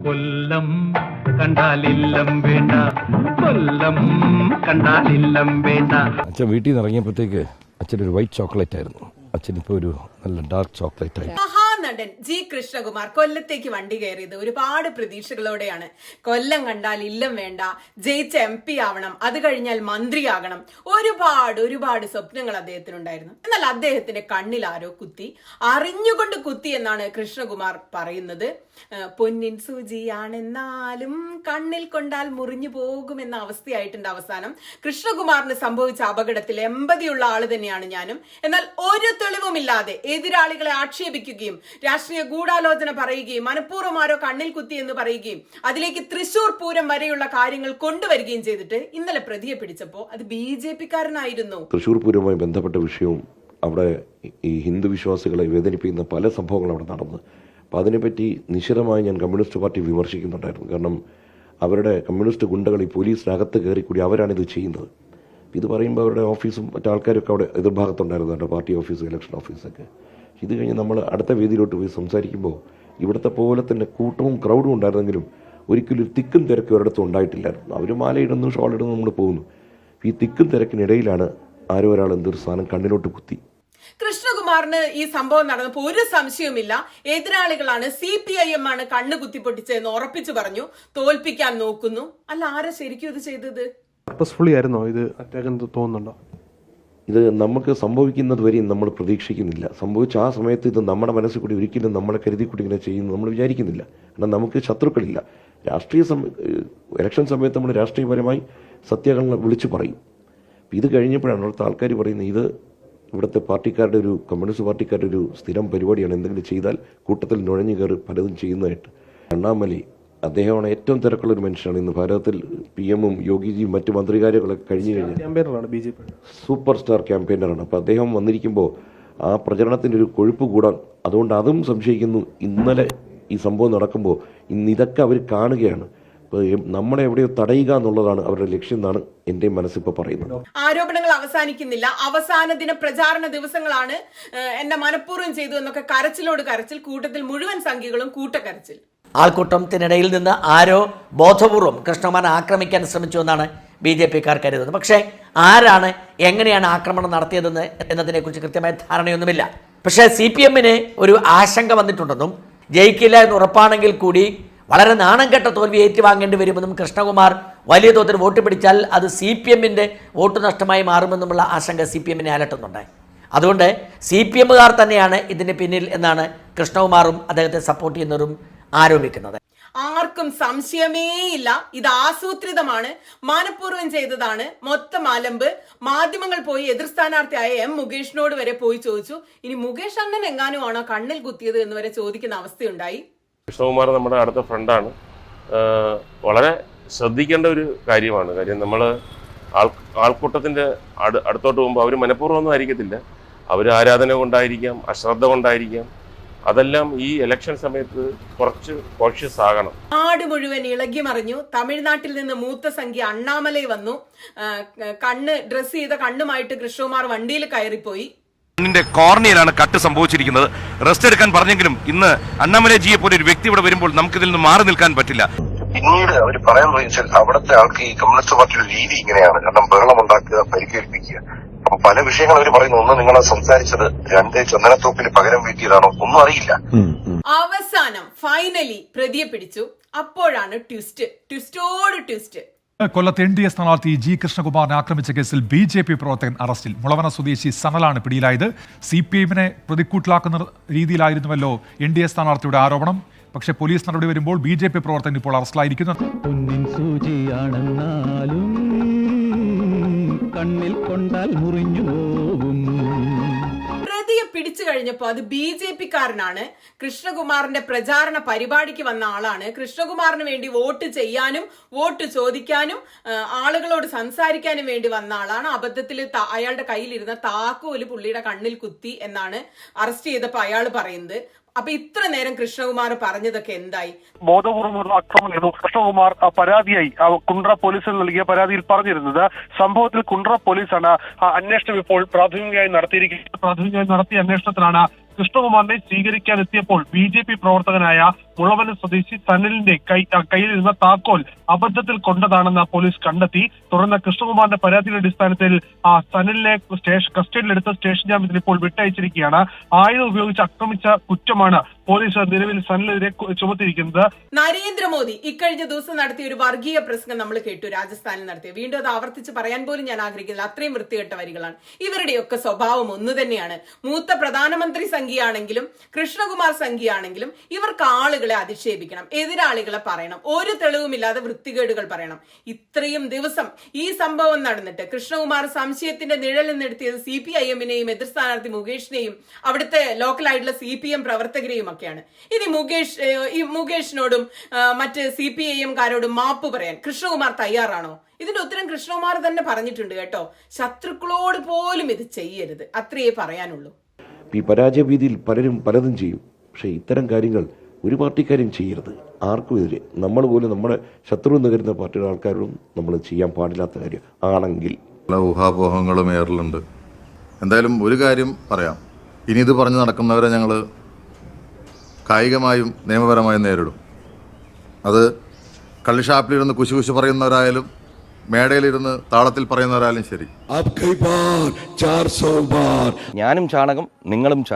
കൊല്ലം കണ്ടാലില്ലം വേണ്ട, കൊല്ലം കണ്ടാലില്ലം വേണ്ട. അച്ഛൻ വീട്ടിൽ നിന്ന് ഇറങ്ങിയപ്പോഴത്തേക്ക് അച്ഛനൊരു വൈറ്റ് ചോക്ലേറ്റ് ആയിരുന്നു. അച്ഛനിപ്പോൾ ഒരു നല്ല ഡാർക്ക് ചോക്ലേറ്റ് ആയി. നടൻ ജി കൃഷ്ണകുമാർ കൊല്ലത്തേക്ക് വണ്ടി കയറിയത് ഒരുപാട് പ്രതീക്ഷകളോടെയാണ്. കൊല്ലം കണ്ടാൽ ഇല്ലം വേണ്ട, ജയിച്ച MP ആവണം, അത് കഴിഞ്ഞാൽ മന്ത്രിയാകണം, ഒരുപാട് സ്വപ്നങ്ങൾ അദ്ദേഹത്തിനുണ്ടായിരുന്നു. എന്നാൽ അദ്ദേഹത്തിന്റെ കണ്ണിൽ ആരോ കുത്തി, അറിഞ്ഞുകൊണ്ട് കുത്തി എന്നാണ് കൃഷ്ണകുമാർ പറയുന്നത്. പൊന്നിൻ സൂചിയാണെന്നാലും കണ്ണിൽ കൊണ്ടാൽ മുറിഞ്ഞു പോകുമെന്ന അവസ്ഥയായിട്ടുണ്ട് അവസാനം. കൃഷ്ണകുമാറിന് സംഭവിച്ച അപകടത്തിൽ എമ്പതിയുള്ള ആള് തന്നെയാണ് ഞാനും. എന്നാൽ ഒരു തെളിവുമില്ലാതെ എതിരാളികളെ ആക്ഷേപിക്കുകയും രാഷ്ട്രീയ ഗൂഢാലോചന പറയുകയും മനഃപൂർവ്വം ആരോ കണ്ണിൽ കുത്തി എന്ന് പറയുകയും അതിലേക്ക് തൃശൂർ പൂരം വരെയുള്ള കാര്യങ്ങൾ കൊണ്ടുവരികയും ചെയ്തിട്ട് ഇന്നലെ പ്രതിയെ പിടിച്ചപ്പോൾ അത് BJP-കാരനായിരുന്നു. തൃശൂർ പൂരവുമായി ബന്ധപ്പെട്ട വിഷയവും അവിടെ ഈ ഹിന്ദു വിശ്വാസികളെ വേദനിപ്പിക്കുന്ന പല സംഭവങ്ങളും അവിടെ നടന്നു. അപ്പോൾ അതിനെപ്പറ്റി നിശിതമായി ഞാൻ കമ്മ്യൂണിസ്റ്റ് പാർട്ടി വിമർശിക്കുന്നുണ്ടായിരുന്നു. കാരണം അവരുടെ കമ്മ്യൂണിസ്റ്റ് ഗുണ്ടകൾ ഈ പോലീസിനകത്ത് കയറിക്കൂടി അവരാണിത് ചെയ്യുന്നത്. ഇത് പറയുമ്പോൾ അവരുടെ ഓഫീസും മറ്റാൾക്കാരൊക്കെ അവിടെ എതിർഭാഗത്തുണ്ടായിരുന്നു, അവരുടെ പാർട്ടി ഓഫീസ്, ഇലക്ഷൻ ഓഫീസൊക്കെ. ഇത് കഴിഞ്ഞ് നമ്മൾ അടുത്ത വേദിയിലോട്ട് പോയി സംസാരിക്കുമ്പോൾ ഇവിടുത്തെ പോലെ തന്നെ കൂട്ടവും ക്രൗഡും ഉണ്ടായിരുന്നെങ്കിലും ഒരിക്കലും ഒരു തിക്കും തിരക്കും ഒരിടത്തും ഉണ്ടായിട്ടില്ലായിരുന്നു. അവർ മാലയിടുന്നു, ഷോളിടുന്നു, നമ്മൾ പോകുന്നു. ഈ തിക്കും തിരക്കിനിടയിലാണ് ആരോ ഒരാൾ എന്തൊരു സാധനം കണ്ണിലോട്ട് കുത്തി. കൃഷ്ണകുമാറിന് ഈ സംഭവം നടന്നപ്പോൾ ഒരു സംശയവുമില്ല, എതിരാളികളാണ്, CPIM ആണ് കണ്ണ് കുത്തിപ്പൊട്ടിച്ചതെന്ന് ഉറപ്പിച്ചു പറഞ്ഞു. തോൽപ്പിക്കാൻ നോക്കുന്നു. അല്ല, ആരാ ശരിക്കും ഇത് ചെയ്തത്? പർപ്പസ്ഫുള്ളി ആയിരുന്നോ ഇത് അറ്റാക്ക് എന്ന് തോന്നുന്നുണ്ടോ? ഇത് നമുക്ക് സംഭവിക്കുന്നത് വരെയും നമ്മൾ പ്രതീക്ഷിക്കുന്നില്ല. സംഭവിച്ച ആ സമയത്ത് ഇത് നമ്മുടെ മനസ്സിൽ കൂടി ഒരിക്കലും നമ്മളെ കരുതി കൂടി ഇങ്ങനെ ചെയ്യുന്നു നമ്മൾ വിചാരിക്കുന്നില്ല. കാരണം നമുക്ക് ശത്രുക്കളില്ല. ഇലക്ഷൻ സമയത്ത് നമ്മൾ രാഷ്ട്രീയപരമായി സത്യങ്ങൾ വിളിച്ചു പറയും. ഇത് കഴിഞ്ഞപ്പോഴാണ് അവിടുത്തെ ആൾക്കാർ പറയുന്നത് ഇത് ഇവിടുത്തെ പാർട്ടിക്കാരുടെ ഒരു കമ്മ്യൂണിസ്റ്റ് പാർട്ടിക്കാരുടെ ഒരു സ്ഥിരം പരിപാടിയാണ്, എന്തെങ്കിലും ചെയ്താൽ കൂട്ടത്തിൽ നുഴഞ്ഞു കയറി പലതും ചെയ്യുന്നതായിട്ട്. അണ്ണാമലൈ അദ്ദേഹമാണ് ഏറ്റവും തിരക്കുള്ളൊരു മനുഷ്യനാണ്. ഇന്ന് ഭാരതത്തിൽ PM-ഉം യോഗിജിയും മറ്റു മന്ത്രികാര്യങ്ങളൊക്കെ കഴിഞ്ഞു കഴിഞ്ഞാൽ സൂപ്പർ സ്റ്റാർ ക്യാമ്പയിനറാണ്. അപ്പോൾ അദ്ദേഹം വന്നിരിക്കുമ്പോൾ ആ പ്രചരണത്തിൻ്റെ ഒരു കൊഴുപ്പ് കൂടാൻ, അതുകൊണ്ട് അതും സംശയിക്കുന്നു. ഇന്നലെ ഈ സംഭവം നടക്കുമ്പോൾ ഇന്ന് ഇതൊക്കെ അവർ കാണുകയാണ്. നമ്മളെ എവിടെയോ തടയുക എന്നുള്ളതാണ് അവരുടെ ലക്ഷ്യം എന്നാണ് എന്റെ മനസ്സിപ്പോൾ പറയുന്നത്. ആരോപണങ്ങൾ അവസാനിക്കുന്നില്ല. അവസാന ദിന പ്രചാരണ ദിവസങ്ങളാണ്. എന്നെ മനഃപൂർവ്വം ചെയ്തു എന്നൊക്കെ കരച്ചിലോട് കരച്ചിൽ, കൂട്ടത്തിൽ മുഴുവൻ സംഖ്യകളും കൂട്ടക്കരച്ചിൽ. ആൾക്കൂട്ടത്തിനിടയിൽ നിന്ന് ആരോ ബോധപൂർവം കൃഷ്ണകുമാരനെ ആക്രമിക്കാൻ ശ്രമിച്ചു എന്നാണ് BJP-കാർ കരുതുന്നത്. പക്ഷേ ആരാണ്, എങ്ങനെയാണ് ആക്രമണം നടത്തിയതെന്ന് എന്നതിനെക്കുറിച്ച് കൃത്യമായ ധാരണയൊന്നുമില്ല. പക്ഷേ CPM-ന് ഒരു ആശങ്ക വന്നിട്ടുണ്ടെന്നും ജയിക്കില്ല എന്ന് ഉറപ്പാണെങ്കിൽ കൂടി വളരെ നാണം കെട്ട തോൽവി ഏറ്റുവാങ്ങേണ്ടി വരുമെന്നും കൃഷ്ണകുമാർ വലിയ തോതിൽ വോട്ട് പിടിച്ചാൽ അത് CPM-ന്റെ വോട്ട് നഷ്ടമായി മാറുമെന്നുമുള്ള ആശങ്ക CPM-നെ അലട്ടുന്നുണ്ട്. അതുകൊണ്ട് CPM-കാർ തന്നെയാണ് ഇതിന് പിന്നിൽ എന്നാണ് കൃഷ്ണകുമാറും അദ്ദേഹത്തെ സപ്പോർട്ട് ചെയ്യുന്നവരും ആരോപിക്കുന്നത്. ആർക്കും സംശയമേയില്ല, ഇത് ആസൂത്രിതമാണ്, മനഃപൂർവ്വം ചെയ്തതാണ്. മൊത്തം അലമ്പ്. മാധ്യമങ്ങൾ പോയി എതിർ സ്ഥാനാർത്ഥിയായ M. മുകേഷിനോട് വരെ പോയി ചോദിച്ചു, ഇനി മുകേഷ് അണ്ണൻ എങ്ങാനും ആണോ കണ്ണിൽ കുത്തിയത് എന്ന് വരെ ചോദിക്കുന്ന അവസ്ഥയുണ്ടായി. കൃഷ്ണകുമാർ നമ്മുടെ അടുത്ത ഫ്രണ്ടാണ്. വളരെ ശ്രദ്ധിക്കേണ്ട ഒരു കാര്യമാണ്. കാര്യം നമ്മൾ ആൾക്കൂട്ടത്തിൻ്റെ അടുത്തോട്ട് പോകുമ്പോൾ അവർ മനഃപൂർവ്വമൊന്നും ആയിരിക്കത്തില്ല. അവർ ആരാധന കൊണ്ടായിരിക്കാം, അശ്രദ്ധ കൊണ്ടായിരിക്കാം. അതെല്ലാം ഈ ഇലക്ഷൻ സമയത്ത് കുറച്ച് കോഷ്യസ് ആകണം. നാട് മുഴുവൻ ഇളകി മറിഞ്ഞു. തമിഴ്നാട്ടിൽ നിന്ന് മൂത്ത സംഖ്യ അണ്ണാമലൈ വന്നു. കണ്ണ് ഡ്രസ് ചെയ്ത കണ്ണുമായിട്ട് കൃഷ്ണകുമാർ വണ്ടിയിൽ കയറിപ്പോയി. കണ്ണിന്റെ കോർണിയലാണ് കട്ട് സംഭവിച്ചിരിക്കുന്നത്. റെസ്റ്റ് എടുക്കാൻ പറഞ്ഞെങ്കിലും ഇന്ന് അണ്ണാമലൈജിയെ പോലെ ഒരു വ്യക്തി ഇവിടെ വരുമ്പോൾ നമുക്കിതിൽ നിന്ന് മാറി നിൽക്കാൻ പറ്റില്ല. പിന്നീട് അവർ പറയാൻ വെച്ചാൽ അവിടുത്തെ ആൾക്ക് ഈ കമ്മ്യൂണിസ്റ്റ് പാർട്ടിയുടെ രീതി ഇങ്ങനെയാണ്. കാരണം ബഹളം ഉണ്ടാക്കുക, പരിക്കേൽപ്പിക്കുക. അപ്പൊ പല വിഷയങ്ങൾ അവർ പറയുന്നു. ഒന്ന്, നിങ്ങളെ സംസാരിച്ചത്, രണ്ട്, ചന്ദനത്തോപ്പിൽ പകരം വീട്ടിയതാണോ, ഒന്നും അറിയില്ല. അവസാനം ഫൈനലി പ്രതിയെ പിടിച്ചു. അപ്പോഴാണ് ട്വിസ്റ്റോട് ട്വിസ്റ്റ്. കൊല്ലത്ത് NDA സ്ഥാനാർത്ഥി ജി കൃഷ്ണകുമാറിനെ ആക്രമിച്ച കേസിൽ BJP പ്രവർത്തകൻ അറസ്റ്റിൽ. മുളവന സ്വദേശി സനലാണ് പിടിയിലായത്. CPM-നെ പ്രതിക്കൂട്ടിലാക്കുന്ന രീതിയിലായിരുന്നുവല്ലോ NDA സ്ഥാനാർത്ഥിയുടെ ആരോപണം. പക്ഷേ പോലീസ് നടപടി വരുമ്പോൾ BJP പ്രവർത്തകൻ ഇപ്പോൾ അറസ്റ്റിലായിരിക്കുന്നു. പൊന്നിൻ സൂചിയാണെന്നാലും കണ്ണിൽ കൊണ്ടാൽ മുറിഞ്ഞു പോകും. പ്രതിയെ പിടിച്ചു കഴിഞ്ഞപ്പോ അത് BJP-കാരനാണ്. കൃഷ്ണകുമാറിന്റെ പ്രചാരണ പരിപാടിക്ക് വന്ന ആളാണ്. കൃഷ്ണകുമാറിന് വേണ്ടി വോട്ട് ചെയ്യാനും വോട്ട് ചോദിക്കാനും ആളുകളോട് സംസാരിക്കാനും വേണ്ടി വന്ന ആളാണ്. അബദ്ധത്തിൽ അയാളുടെ കയ്യിലിരുന്ന താക്കോല് പുള്ളിയുടെ കണ്ണിൽ കുത്തി എന്നാണ് അറസ്റ്റ് ചെയ്തപ്പോ അയാൾ പറയുന്നത്. അപ്പൊ ഇത്ര നേരം കൃഷ്ണകുമാർ പറഞ്ഞതൊക്കെ എന്തായി? ബോധപൂർവ്വമുള്ള ആക്രമണമായിരുന്നു കൃഷ്ണകുമാർ പരാതിയായി കുണ്ട്ര പോലീസിൽ നൽകിയ പരാതിയിൽ പറഞ്ഞിരുന്നത്. സംഭവത്തിൽ കുണ്ട്ര പോലീസാണ് അന്വേഷണം ഇപ്പോൾ പ്രാഥമികമായി നടത്തിയിരിക്കുന്നത്. പ്രാഥമികമായി നടത്തിയ അന്വേഷണത്തിലാണ് കൃഷ്ണകുമാറിനെ സ്വീകരിക്കാൻ എത്തിയപ്പോൾ BJP പ്രവർത്തകനായ മുളവന സ്വദേശി സനലിന്റെ കയ്യിലിരുന്ന താക്കോൽ അബദ്ധത്തിൽ കൊണ്ടതാണെന്ന് പോലീസ് കണ്ടെത്തി. തുടർന്ന് കൃഷ്ണകുമാറിന്റെ പരാതിയുടെ അടിസ്ഥാനത്തിൽ സനലിനെ കസ്റ്റഡിയിലെടുത്ത് സ്റ്റേഷൻ ജാമ്യത്തിൽ ഇപ്പോൾ വിട്ടയച്ചിരിക്കുകയാണ്. ആയുധം ഉപയോഗിച്ച് ആക്രമിച്ച കുറ്റമാണ് പോലീസ് നിലവിൽ സനലിനെതിരെ ചുമത്തിയിരിക്കുന്നത്. നരേന്ദ്രമോദി ഇക്കഴിഞ്ഞ ദിവസം നടത്തിയ ഒരു വർഗീയ പ്രസംഗം നമ്മൾ കേട്ടു, രാജസ്ഥാനിൽ നടത്തിയ. വീണ്ടും അത് ആവർത്തിച്ച് പറയാൻ പോലും ഞാൻ ആഗ്രഹിക്കുന്നില്ല, അത്രയും വൃത്തികെട്ട വരികളാണ്. ഇവരുടെയൊക്കെ സ്വഭാവം ഒന്ന് തന്നെയാണ്. മൂത്ത പ്രധാനമന്ത്രി സംഘിയാണെങ്കിലും കൃഷ്ണകുമാർ സംഘിയാണെങ്കിലും ഇവർക്ക് ആളുകളെ അധിക്ഷേപിക്കണം, എതിരാളികളെ പറയണം, ഒരു തെളിവുമില്ലാതെ വൃത്തികേടുകൾ പറയണം. ഇത്രയും ദിവസം ഈ സംഭവം നടന്നിട്ട് കൃഷ്ണകുമാർ സംശയത്തിന്റെ നിഴലിൽ നിന്നെടുത്തിയത് CPIM-നെയും എതിർ സ്ഥാനാർത്ഥി മുകേഷിനെയും അവിടുത്തെ ലോക്കലായിട്ടുള്ള CPM പ്രവർത്തകരെയും ഒക്കെയാണ്. ഇനി മുകേഷിനോടും മറ്റ് CPIM-കാരോടും മാപ്പ് പറയാൻ കൃഷ്ണകുമാർ തയ്യാറാണോ? ഇതിന്റെ ഉത്തരം കൃഷ്ണകുമാർ തന്നെ പറഞ്ഞിട്ടുണ്ട് കേട്ടോ. ശത്രുക്കളോട് പോലും ഇത് ചെയ്യരുത്, അത്രയേ പറയാനുള്ളൂ. ഈ പരാജയ ഭീതിയിൽ പലരും പലതും ചെയ്യും. പക്ഷേ ഇത്തരം കാര്യങ്ങൾ ഒരു പാർട്ടിക്കാരും ചെയ്യരുത്. ആർക്കും എതിരെ നമ്മൾ പോലും നമ്മുടെ ശത്രു എന്ന് കരുതുന്ന പാർട്ടിയുടെ ആൾക്കാരോടും നമ്മൾ ചെയ്യാൻ പാടില്ലാത്ത കാര്യം ആണെങ്കിൽ ഊഹാപോഹങ്ങളും ഏറലുണ്ട്. എന്തായാലും ഒരു കാര്യം പറയാം, ഇനി ഇത് പറഞ്ഞു നടക്കുന്നവരെ ഞങ്ങൾ കായികമായും നിയമപരമായും നേരിടും. അത് കള്ളിഷാപ്പിലിരുന്ന് കുശുകുശു പറയുന്നവരായാലും മേടയിലിരുന്ന് താളത്തിൽ പറയുന്നവരായാലും ശരി. ഞാനും ചാണകം, നിങ്ങളും ചാണകം.